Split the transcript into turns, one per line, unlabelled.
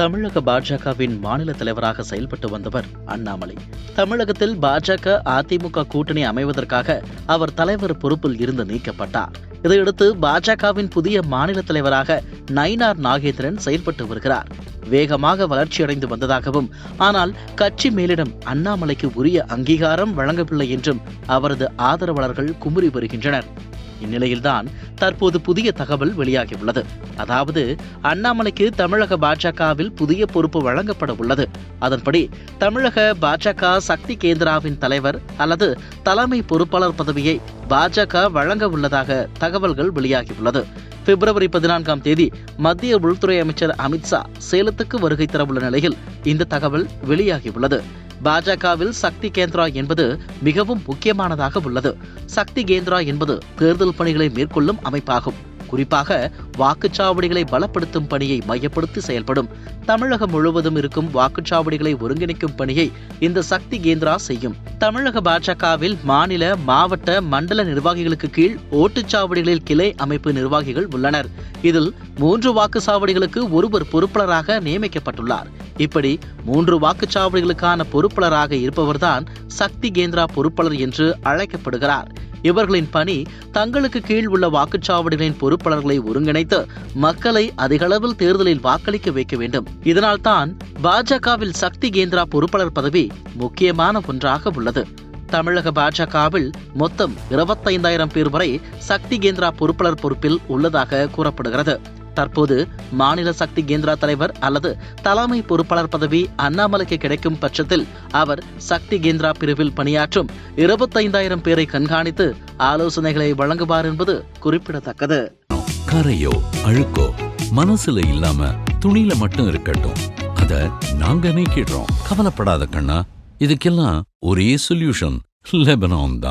தமிழக பாஜகவின் மாநில தலைவராக செயல்பட்டு வந்தவர் அண்ணாமலை. தமிழகத்தில் பாஜக அதிமுக கூட்டணி அமைவதற்காக அவர் தலைவர் பொறுப்பில் இருந்து நீக்கப்பட்டார். இதையடுத்து பாஜகவின் புதிய மாநில தலைவராக நயினார் நாகேந்திரன் செயல்பட்டு வருகிறார். வேகமாக வளர்ச்சியடைந்து வந்ததாகவும், ஆனால் கட்சி மேலிடம் அண்ணாமலைக்கு உரிய அங்கீகாரம் வழங்கவில்லை என்றும் அவரது ஆதரவாளர்கள் குமுறி வருகின்றனர். இந்நிலையில்தான் தற்போது புதிய தகவல் வெளியாகியுள்ளது. அதாவது, அண்ணாமலைக்கு தமிழக பாஜகவில் புதிய பொறுப்பு வழங்கப்பட உள்ளது. அதன்படி தமிழக பாஜக சக்தி கேந்திராவின் தலைவர் அல்லது தலைமை பொறுப்பாளர் பதவியை பாஜக வழங்க உள்ளதாக தகவல்கள் வெளியாகியுள்ளது. பிப்ரவரி 14ஆம் தேதி மத்திய உள்துறை அமைச்சர் அமித்ஷா சேலத்துக்கு வருகை தரவுள்ள நிலையில் இந்த தகவல் வெளியாகியுள்ளது. பாஜகவில் சக்தி கேந்திரா என்பது மிகவும் முக்கியமானதாக உள்ளது. சக்தி கேந்திரா என்பது தேர்தல் பணிகளை மேற்கொள்ளும் அமைப்பாகும். குறிப்பாக வாக்குச்சாவடிகளை பலப்படுத்தும் பணியை மையப்படுத்தி செயல்படும். தமிழகம் முழுவதும் இருக்கும் வாக்குச்சாவடிகளை ஒருங்கிணைக்கும் பணியை இந்த சக்தி கேந்திரா செய்யும். தமிழக பாஜகவில் மாநில, மாவட்ட, மண்டல நிர்வாகிகளுக்கு கீழ் ஓட்டுச்சாவடிகளில் கிளை அமைப்பு நிர்வாகிகள் உள்ளனர். இதில் 3 வாக்குச்சாவடிகளுக்கு ஒருவர் பொறுப்பாளராக நியமிக்கப்பட்டுள்ளார். இப்படி 3 வாக்குச்சாவடிகளுக்கான பொறுப்பாளராக இருப்பவர்தான் சக்தி கேந்திரா பொறுப்பாளர் என்று அழைக்கப்படுகிறார். இவர்களின் பணி தங்களுக்கு கீழ் உள்ள வாக்குச்சாவடிகளின் பொறுப்பாளர்களை ஒருங்கிணைத்து மக்களை அதிகளவில் தேர்தலில் வாக்களிக்க வைக்க வேண்டும். இதனால் தான் பாஜகவில் சக்தி கேந்திரா பொறுப்பாளர் பதவி முக்கியமான ஒன்றாக உள்ளது. தமிழக பாஜகவில் மொத்தம் 25,000 பேர் வரை சக்தி கேந்திரா பொறுப்பாளர் பொறுப்பில் உள்ளதாக கூறப்படுகிறது. தற்போது மாநில சக்தி கேந்திரா தலைவர் அல்லது தலைமை பொறுப்பாளர் பதவி அண்ணாமலைக்கு கிடைக்கும் பட்சத்தில் அவர் சக்தி கேந்திரா பிரிவில் பணியாற்றும் 25,000 பேரை கண்காணித்து ஆலோசனைகளை வழங்குவார் என்பது குறிப்பிடத்தக்கது.
கரையோ அழுக்கோ மனசுல இல்லாம துணியில மட்டும் இருக்கட்டும், அத நாங்க நீக்கிடுறோம். கவலைப்படாத கண்ணா, இதுக்கெல்லாம் ஒரே சொல்யூஷன் லெபனான் தான்.